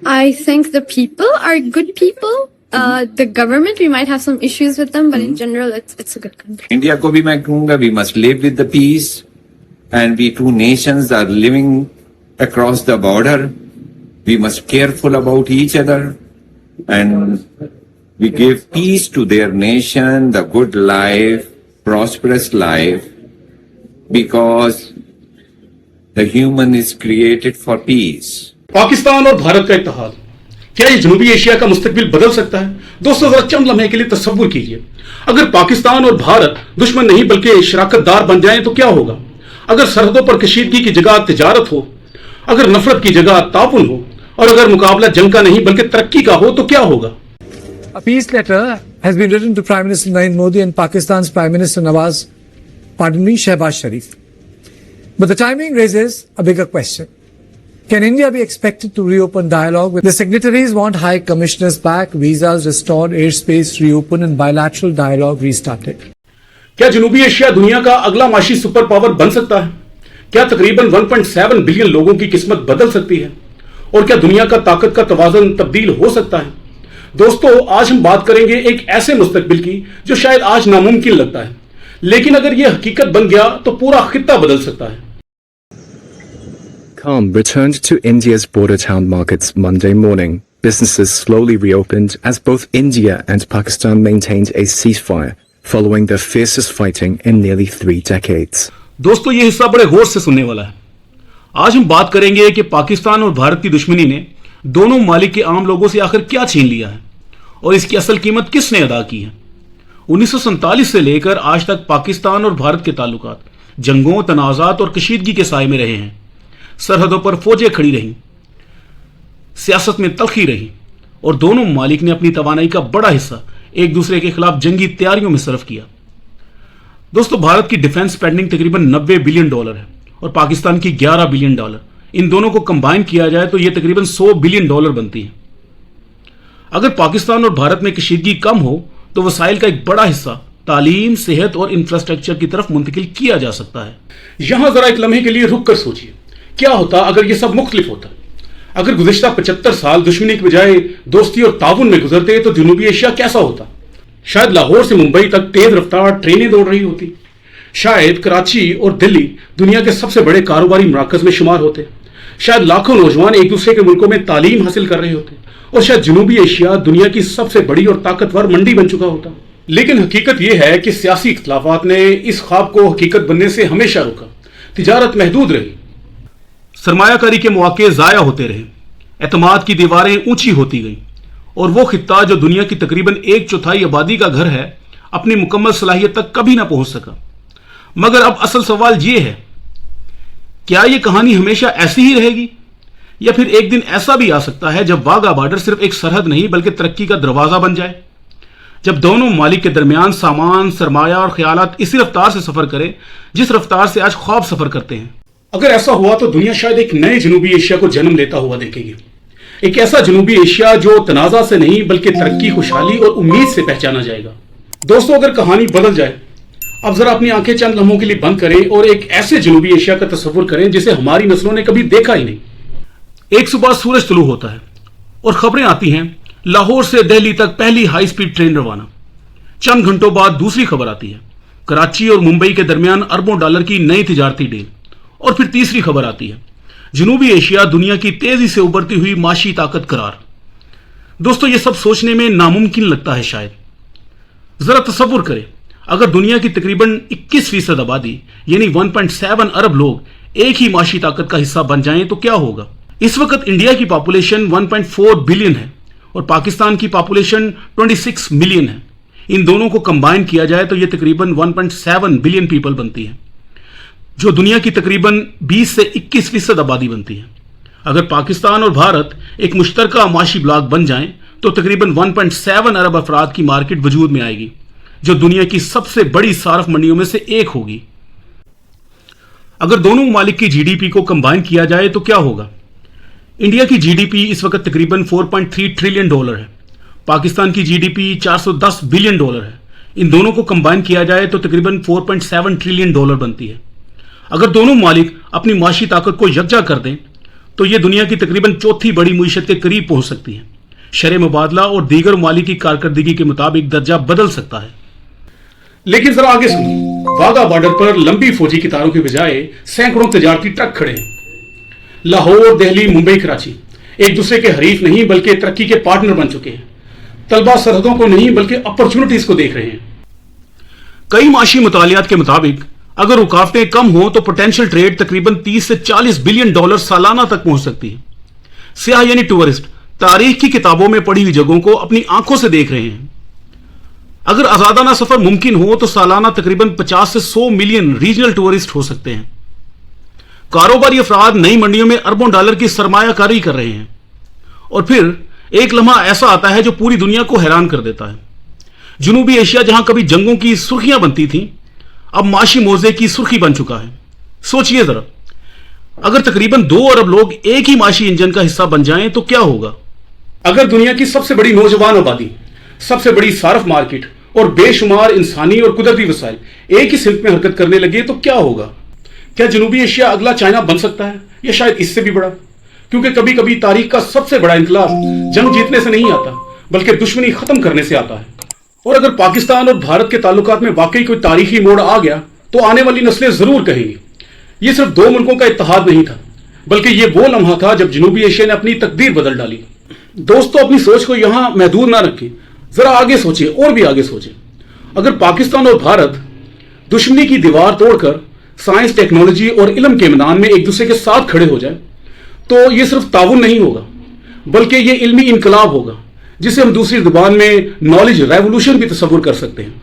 I think the people are good people. The government, we might have some issues with them, but in general, it's a good country. India ko bhi main kahunga, we must live with the peace, and we two nations are living across the border. We must careful about each other, and we give peace to their nation, the good life, prosperous life, because the human is created for peace. Pakistan और भारत का इत्तेहाद, क्या ये जनूबी Asia का मुस्तकबिल बदल सकता है? दोस्तों जरा चंद लम्हे के लिए तसव्वुर कीजिए, अगर पाकिस्तान और भारत दुश्मन नहीं बल्कि शराकतदार बन जाएं तो क्या होगा? अगर सरहदों पर कशीदगी की जगह तिजारत हो, अगर नफरत की जगह ताउन हो, और अगर मुकाबला जंग का नहीं बल्कि तरक्की का हो तो क्या होगा? A peace letter has been written to Prime Minister Narendra Modi and Pakistan's Prime Minister Shehbaz Sharif. But the timing raises a bigger question. Can India be expected to reopen dialogue with the signatories? Want High Commissioners back, visas restored, airspace reopened and bilateral dialogue restarted? क्या जनूबी Asia दुनिया का अगला माशी super power बन सकता है? क्या तकरीबन 1.7 बिलियन लोगों की किस्मत बदल सकती है? और क्या दुनिया का ताकत का तवाज़ुन तब्दील हो सकता है? दोस्तों आज हम बात करेंगे एक ऐसे मुस्तकबिल की जो शायद आज नामुमकिन लगता है, लेकिन अगर यह हकीकत बन गया तो पूरा खित्ता बदल सकता है। Calm returned to India's border town markets Monday morning. Businesses slowly reopened as both India and Pakistan maintained a ceasefire following the fiercest fighting in nearly 3 decades. दोस्तों ये हिस्सा बड़े गौर से सुनने वाला है। आज हम बात करेंगे कि पाकिस्तान और भारत की दुश्मनी ने दोनों मालिक के आम लोगों से आखिर क्या छीन लिया है और इसकी असल कीमत किसने अदा की है। 1947 से लेकर आज तक पाकिस्तान और भारत के ताल्लुकात जंगों, तनाज़ात और कशीदगी के साए में रहे हैं। सरहदों पर फौजें खड़ी रहीं, सियासत में तलखी रही और दोनों मालिक ने अपनी तवानाई का बड़ा हिस्सा एक दूसरे के खिलाफ जंगी तैयारियों में सर्फ किया। दोस्तों भारत की डिफेंस स्पेंडिंग तकरीबन $90 बिलियन है और पाकिस्तान की $11 बिलियन। इन दोनों को कंबाइन किया जाए तो यह तकरीबन $100 बिलियन बनती है। अगर पाकिस्तान और भारत में कशीदगी कम हो तो वसाइल का एक बड़ा हिस्सा तालीम, सेहत और इंफ्रास्ट्रक्चर की तरफ मुंतकिल किया जा सकता है। यहां जरा एक लम्हे के लिए रुक कर सोचिए, क्या होता अगर यह सब मुख्तलिफ होता? अगर गुज़िश्ता 75 साल दुश्मनी के बजाय दोस्ती और ताउन में गुजरते तो जनूबी एशिया कैसा होता? शायद लाहौर से मुंबई तक तेज रफ्तार ट्रेनें दौड़ रही होती, शायद कराची और दिल्ली दुनिया के सबसे बड़े कारोबारी मराकज में शुमार होते, शायद लाखों नौजवान एक दूसरे के मुल्कों में तालीम हासिल कर रहे होते और शायद जनूबी एशिया दुनिया की सबसे बड़ी और ताकतवर मंडी बन चुका होता। लेकिन हकीकत यह है कि सियासी इख्तलाफात ने इस ख्वाब को हकीकत बनने से हमेशा रोका। तिजारत महदूद रही, सरमायाकारी के मौके ज़ाया होते रहे, एतमाद की दीवारें ऊंची होती गईं और वो खित्ता जो दुनिया की तकरीबन 1/4 आबादी का घर है अपनी मुकम्मल सलाहियत तक कभी ना पहुंच सका। मगर अब असल सवाल ये है, क्या ये कहानी हमेशा ऐसी ही रहेगी या फिर एक दिन ऐसा भी आ सकता है जब वाघा बॉर्डर सिर्फ एक सरहद नहीं बल्कि तरक्की का दरवाजा बन जाए, जब दोनों मालिक के दरमियान सामान, सरमाया और ख्यालात इसी रफ्तार से सफर करें जिस रफ्तार से आज ख्वाब सफर करते हैं। अगर ऐसा हुआ तो दुनिया शायद एक नए जनूबी एशिया को जन्म लेता हुआ देखेगी, एक ऐसा जनूबी एशिया जो तनाजा से नहीं बल्कि तरक्की, खुशहाली और उम्मीद से पहचाना जाएगा। दोस्तों अगर कहानी बदल जाए, अब जरा अपनी आंखें चंद लम्हों के लिए बंद करें और एक ऐसे जनूबी एशिया का तस्वुर करें जिसे हमारी नस्लों ने कभी देखा ही नहीं। एक सुबह सूरज तुलू होता है और खबरें आती हैं लाहौर से दिल्ली तक पहली हाई स्पीड ट्रेन रवाना। चंद घंटों बाद दूसरी खबर आती है, कराची और मुंबई के दरमियान अरबों डॉलर की नई तिजारती डील। और फिर तीसरी खबर आती है, जनूबी एशिया दुनिया की तेजी से उभरती हुई माशी ताकत करार। दोस्तों ये सब सोचने में नामुमकिन लगता है शायद। जरा तसव्वुर करें, अगर दुनिया की तकरीबन 21% आबादी यानी 1.7 अरब लोग एक ही माशी ताकत का हिस्सा बन जाएं तो क्या होगा? इस वक्त इंडिया की पॉपुलेशन 1.4 बिलियन है और पाकिस्तान की पॉपुलेशन 26 मिलियन है। इन दोनों को कंबाइन किया जाए तो यह तकरीबन 1.7 बिलियन पीपल बनती है, जो दुनिया की तकरीबन 20 से 21% आबादी बनती है। अगर पाकिस्तान और भारत एक मुश्तरका माशी ब्लॉक बन जाएं तो तकरीबन 1.7 अरब अफराद की मार्केट वजूद में आएगी, जो दुनिया की सबसे बड़ी सार्फ मंडियों में से एक होगी। अगर दोनों ममालिक की जीडीपी को कंबाइन किया जाए तो क्या होगा? इंडिया की जीडीपी इस वक्त तकरीबन $4.3 ट्रिलियन है, पाकिस्तान की जीडीपी $410 बिलियन है। इन दोनों को कंबाइन किया जाए तो तकरीबन $4.7 ट्रिलियन बनती है। अगर दोनों मालिक अपनी माशी ताकत को यकजा कर दें तो ये दुनिया की तकरीबन चौथी बड़ी मीशत के करीब पहुंच सकती है। शरह मुबादला और दीगर मालिकी कारकर्दगी के मुताबिक दर्जा बदल सकता है। लेकिन जरा आगे सुनो, वाघा बॉर्डर पर लंबी फौजी कतारों के बजाय सैकड़ों तजारती ट्रक खड़े हैं। लाहौर, दिल्ली, मुंबई, कराची एक दूसरे के हरीफ नहीं बल्कि तरक्की के पार्टनर बन चुके हैं। तलबा सरहदों को नहीं बल्कि अपॉर्चुनिटीज को देख रहे हैं। कई माशी मुतालियात के मुताबिक अगर रुकावटें कम हो तो पोटेंशियल ट्रेड तकरीबन 30 से 40 बिलियन डॉलर सालाना तक पहुंच सकती है। सियाह यानी टूरिस्ट तारीख की किताबों में पढ़ी हुई जगहों को अपनी आंखों से देख रहे हैं। अगर आजादाना सफर मुमकिन हो तो सालाना तकरीबन 50 से 100 मिलियन रीजनल टूरिस्ट हो सकते हैं। कारोबारी अफराद नई मंडियों में अरबों डॉलर की सरमायाकारी कर रहे हैं। और फिर एक लम्हा ऐसा आता है जो पूरी दुनिया को हैरान कर देता है। जनूबी एशिया जहां कभी जंगों की सुर्खियां बनती थीं, अब माशी मोजे की सुर्खी बन चुका है। सोचिए जरा, अगर तकरीबन 2 अरब लोग एक ही माशी इंजन का हिस्सा बन जाएं तो क्या होगा? अगर दुनिया की सबसे बड़ी नौजवान आबादी, सबसे बड़ी सार्फ मार्केट और बेशुमार इंसानी और कुदरती वसाइल एक ही सिमत में हरकत करने लगे तो क्या होगा? क्या जनूबी एशिया अगला चाइना बन सकता है या शायद इससे भी बड़ा? क्योंकि कभी कभी तारीख का सबसे बड़ा इनकलाब जंग जीतने से नहीं आता बल्कि दुश्मनी खत्म करने से आता है। और अगर पाकिस्तान और भारत के ताल्लुकात में वाकई कोई तारीखी मोड़ आ गया तो आने वाली नस्लें जरूर कहेंगी ये सिर्फ 2 मुल्कों का इत्तेहाद नहीं था बल्कि ये वो लम्हा था जब जनूबी एशिया ने अपनी तकदीर बदल डाली। दोस्तों, अपनी सोच को यहां महदूद ना रखें, जरा आगे सोचें और भी आगे सोचें। अगर पाकिस्तान और भारत दुश्मनी की दीवार तोड़कर साइंस, टेक्नोलॉजी और इल्म के मैदान में एक दूसरे के साथ खड़े हो जाए तो यह सिर्फ ताउन नहीं होगा बल्कि यह इल्मी इनकलाब होगा जिसे हम दूसरी जुबान में नॉलेज रेवोल्यूशन भी तस्वुर कर सकते हैं।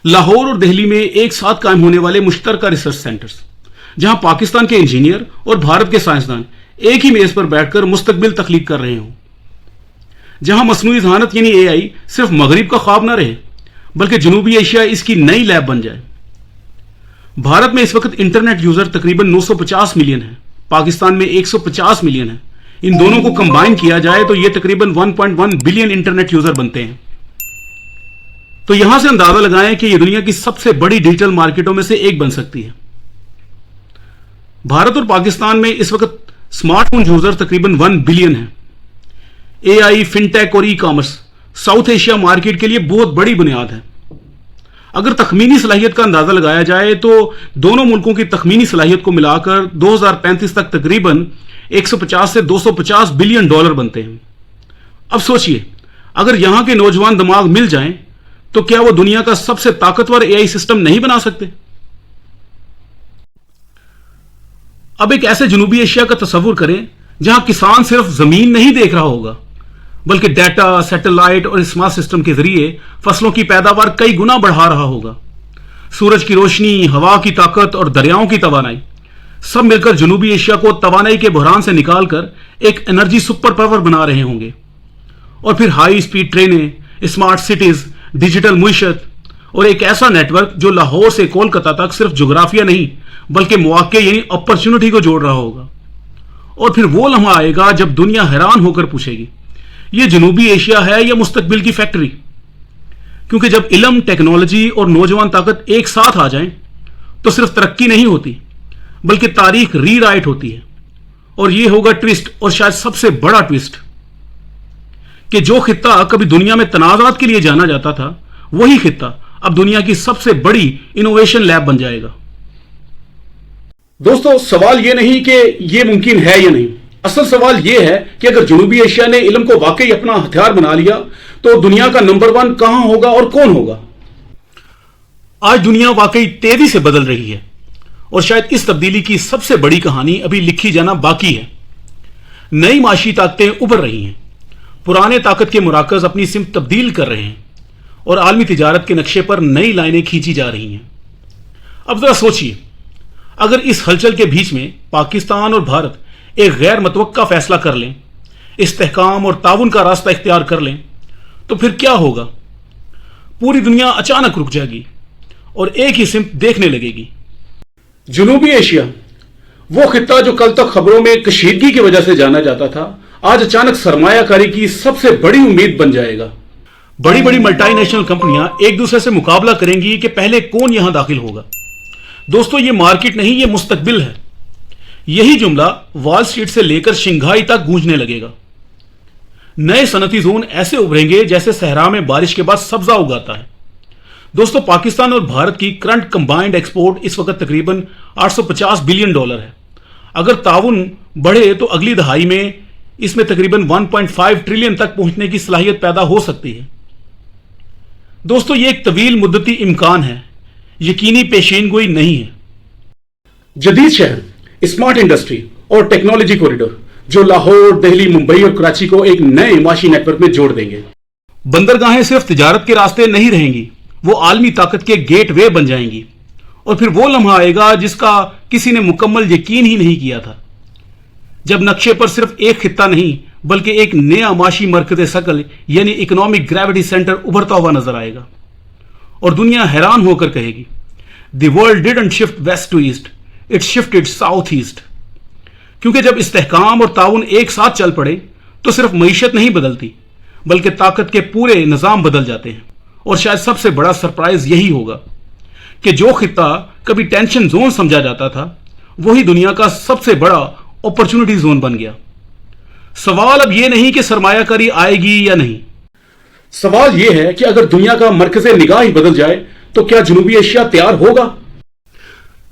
लाहौर और दिल्ली में एक साथ कायम होने वाले मुश्तरका रिसर्च सेंटर्स, जहां पाकिस्तान के इंजीनियर और भारत के साइंसदान एक ही मेज पर बैठकर मुस्तकबिल तख्लीक कर रहे हों, जहां मसनूई ज़हानत यानी AI सिर्फ मगरिब का ख्वाब ना रहे बल्कि जनूबी एशिया इसकी नई लैब बन जाए। भारत में इस वक्त इंटरनेट यूजर तकरीबन 950 मिलियन है, पाकिस्तान में 150 मिलियन है। इन दोनों को कंबाइन किया जाए तो यह तकरीबन 1.1 बिलियन इंटरनेट यूजर बनते हैं। तो यहां से अंदाजा लगाएं कि यह दुनिया की सबसे बड़ी डिजिटल मार्केटों में से एक बन सकती है। भारत और पाकिस्तान में इस वक्त स्मार्टफोन यूजर तकरीबन 1 बिलियन है। AI, फिनटेक और ई-कॉमर्स साउथ एशिया मार्केट के लिए बहुत बड़ी बुनियाद है। अगर तखमीनी सलाहियत का अंदाजा लगाया जाए तो दोनों मुल्कों की तखमीनी सलाहियत को मिलाकर 2035 तक तकरीबन 150 से 250 बिलियन डॉलर बनते हैं। अब सोचिए, अगर यहां के नौजवान दिमाग मिल जाएं तो क्या वो दुनिया का सबसे ताकतवर AI सिस्टम नहीं बना सकते? अब एक ऐसे जनूबी एशिया का तस्वुर करें जहां किसान सिर्फ जमीन नहीं देख रहा होगा बल्कि डेटा, सैटेलाइट और स्मार्ट सिस्टम के जरिए फसलों की पैदावार कई गुना बढ़ा रहा होगा। सूरज की रोशनी, हवा की ताकत और दरियाओं की तवानाई सब मिलकर जनूबी एशिया को तवानाई के बहरान से निकालकर एक एनर्जी सुपर पावर बना रहे होंगे। और फिर हाई स्पीड ट्रेनें, स्मार्ट सिटीज, डिजिटल मुईशत और एक ऐसा नेटवर्क जो लाहौर से कोलकाता तक सिर्फ जोग्राफिया नहीं बल्कि मौके यानी अपॉर्चुनिटी को जोड़ रहा होगा। और फिर वो लम्हा आएगा जब दुनिया हैरान होकर पूछेगी, ये जनूबी एशिया है या मुस्तकबिल की फैक्ट्री? क्योंकि जब इल्म, टेक्नोलॉजी और नौजवान ताकत एक साथ आ जाएं तो सिर्फ तरक्की नहीं होती बल्कि तारीख रीराइट होती है। और ये होगा ट्विस्ट, और शायद सबसे बड़ा ट्विस्ट, कि जो खित्ता कभी दुनिया में तनाजात के लिए जाना जाता था वही खित्ता अब दुनिया की सबसे बड़ी इनोवेशन लैब बन जाएगा। दोस्तों, सवाल यह नहीं कि यह मुमकिन है या नहीं, असल सवाल यह है कि अगर जनूबी एशिया ने इल्म को वाकई अपना हथियार बना लिया तो दुनिया का नंबर 1 कहां होगा और कौन होगा? आज दुनिया वाकई तेजी से बदल रही है और शायद इस तब्दीली की सबसे बड़ी कहानी अभी लिखी जाना बाकी है। नई माशी ताकतें उभर रही हैं, पुराने ताकत के मुराकज अपनी सिमत तब्दील कर रहे हैं और आलमी तिजारत के नक्शे पर नई लाइनें खींची जा रही हैं। अब जरा सोचिए, अगर इस हलचल के बीच में पाकिस्तान और भारत एक गैर मतवक्का फैसला कर लें, इस्तेहकाम और ताउन का रास्ता इख्तियार कर लें, तो फिर क्या होगा? पूरी दुनिया अचानक रुक जाएगी और एक ही सिमत देखने लगेगी। जनूबी एशिया, वो खित्ता जो कल तक खबरों में कशीदगी की वजह से जाना जाता था, आज अचानक सरमायाकारी की सबसे बड़ी उम्मीद बन जाएगा। बड़ी बड़ी मल्टीनेशनल कंपनियां एक दूसरे से मुकाबला करेंगी कि पहले कौन यहां दाखिल होगा। दोस्तों, ये मार्केट नहीं, ये मुस्तकबिल है। यही जुमला वॉल स्ट्रीट से लेकर शंघाई तक गूंजने लगेगा। नए सनती जोन ऐसे उभरेंगे जैसे सहरा में बारिश के बाद सब्जा उगाता है। दोस्तों, पाकिस्तान और भारत की करंट कंबाइंड एक्सपोर्ट इस वक्त तकरीबन $850 बिलियन है। अगर ताउन बढ़े तो अगली दहाई में इसमें तकरीबन 1.5 ट्रिलियन तक पहुंचने की सलाहियत पैदा हो सकती है। दोस्तों, ये एक तवील मुद्दती इम्कान है, यकीनी पेशीनगोई नहीं है। जदीद शहर, स्मार्ट इंडस्ट्री और टेक्नोलॉजी कॉरिडोर जो लाहौर, दिल्ली, मुंबई और कराची को एक नए माशी नेटवर्क में जोड़ देंगे। बंदरगाहें सिर्फ तिजारत के रास्ते नहीं रहेंगी, वो आलमी ताकत के गेट वे बन जाएंगी। और फिर वो लम्हा आएगा जिसका किसी ने मुकम्मल यकीन ही नहीं किया था, जब नक्शे पर सिर्फ एक खित्ता नहीं बल्कि एक नया माशी मरकज़ शकल यानी इकोनॉमिक ग्रेविटी सेंटर उभरता हुआ नजर आएगा। और दुनिया हैरान होकर कहेगी, the world didn't shift west to east, it shifted south east. क्योंकि जब इस्तेहकाम और ताउन एक साथ चल पड़े तो सिर्फ मईशत नहीं बदलती बल्कि ताकत के पूरे निजाम बदल जाते हैं। और शायद सबसे बड़ा सरप्राइज यही होगा कि जो खित्ता कभी टेंशन जोन समझा जाता था वही दुनिया का सबसे बड़ा अपॉर्चुनिटी जोन बन गया। सवाल अब यह नहीं कि सरमायाकारी आएगी या नहीं, सवाल यह है कि अगर दुनिया का मरकज़े निगाह ही बदल जाए तो क्या जनूबी एशिया तैयार होगा।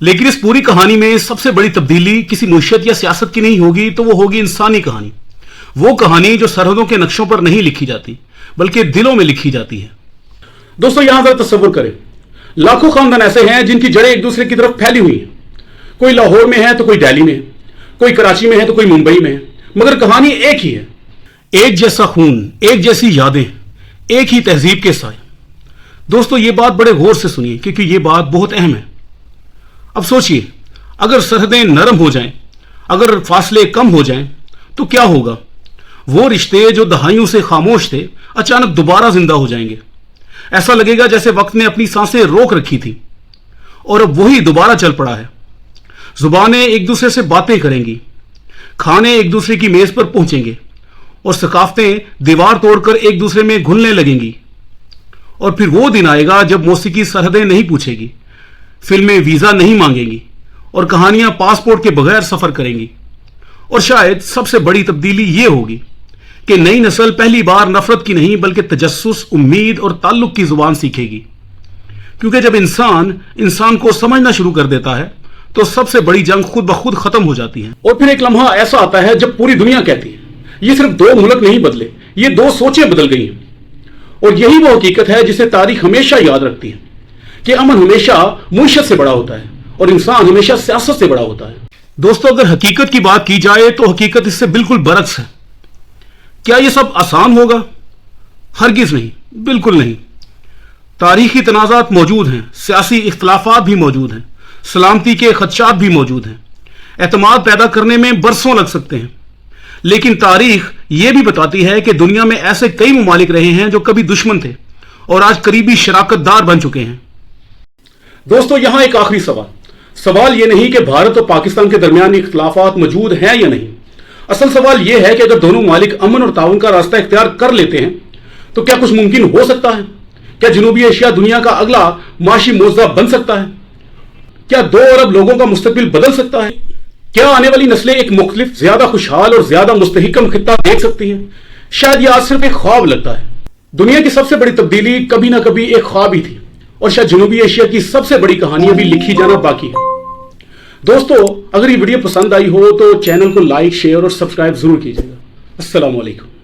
लेकिन इस पूरी कहानी में सबसे बड़ी तब्दीली किसी मुइशत या सियासत की नहीं होगी, तो वो होगी इंसानी कहानी। वो कहानी जो सरहदों के नक्शों पर नहीं लिखी जाती बल्कि दिलों में लिखी जाती है। दोस्तों, यहां जरा तस्वुर करें, लाखों खानदान ऐसे हैं जिनकी जड़ें एक दूसरे की तरफ फैली हुई हैं। कोई लाहौर में है तो कोई दिल्ली में है, कोई कराची में है तो कोई मुंबई में है, मगर कहानी एक ही है। एक जैसा खून, एक जैसी यादें, एक ही तहजीब के साए। दोस्तों, ये बात बड़े गौर से सुनिए क्योंकि ये बात बहुत अहम है। अब सोचिए, अगर सरहदें नरम हो जाएं, अगर फासले कम हो जाएं, तो क्या होगा। वो रिश्ते जो दहाइयों से खामोश थे अचानक दोबारा जिंदा हो जाएंगे। ऐसा लगेगा जैसे वक्त ने अपनी सांसें रोक रखी थी और अब वही दोबारा चल पड़ा है। जुबानें एक दूसरे से बातें करेंगी, खाने एक दूसरे की मेज पर पहुंचेंगे और सकाफतें दीवार तोड़कर एक दूसरे में घुलने लगेंगी। और फिर वो दिन आएगा जब मौसीकी सरहदें नहीं पूछेगी, फिल्में वीजा नहीं मांगेंगी और कहानियां पासपोर्ट के बगैर सफर करेंगी। और शायद सबसे बड़ी तब्दीली ये होगी कि नई नस्ल पहली बार नफरत की नहीं बल्कि तजस्सुस, उम्मीद और ताल्लुक की जुबान सीखेगी। क्योंकि जब इंसान को समझना शुरू कर देता है तो सबसे बड़ी जंग खुद ब खुद खत्म हो जाती है। और फिर एक लम्हा ऐसा आता है जब पूरी दुनिया कहती है, ये सिर्फ दो मुल्क नहीं बदले, ये दो सोचें बदल गई हैं। और यही वो हकीकत है जिसे तारीख हमेशा याद रखती है कि अमन हमेशा मुइशत से बड़ा होता है और इंसान हमेशा सियासत से बड़ा होता है। दोस्तों, अगर हकीकत की बात की जाए तो हकीकत इससे बिल्कुल बरक्स है। क्या यह सब आसान होगा? हरगिज नहीं, बिल्कुल नहीं। तारीखी तनाज़ात मौजूद हैं, सियासी इख्तलाफात भी मौजूद हैं, सलामती के खदशात भी मौजूद हैं। एतमाद पैदा करने में बरसों लग सकते हैं, लेकिन तारीख यह भी बताती है कि दुनिया में ऐसे कई ममालिक रहे हैं जो कभी दुश्मन थे और आज करीबी शराकतदार बन चुके हैं। दोस्तों, यहां एक आखिरी सवाल यह नहीं कि भारत और पाकिस्तान के दरमियान इख्तलाफात मौजूद हैं या नहीं। असल सवाल यह है कि अगर दोनों मालिक अमन और ताउन का रास्ता इख्तियार कर लेते हैं तो क्या कुछ मुमकिन हो सकता है? क्या जनूबी एशिया दुनिया का अगला माशी मोजा बन सकता है? क्या 2 अरब लोगों का मुस्तकबिल बदल सकता है? क्या आने वाली नस्लें एक मुख्तलिफ, ज्यादा खुशहाल और ज्यादा मुस्तहिकम खित्ता देख सकती हैं? शायद यह आज सिर्फ एक ख्वाब लगता है। दुनिया की सबसे बड़ी तब्दीली कभी ना कभी एक ख्वाब ही थी और शायद जनूबी एशिया की सबसे बड़ी कहानी अभी लिखी जाना बाकी है। दोस्तों, अगर ये वीडियो पसंद आई हो तो चैनल को लाइक, शेयर और सब्सक्राइब जरूर कीजिएगा। अस्सलाम वालेकुम।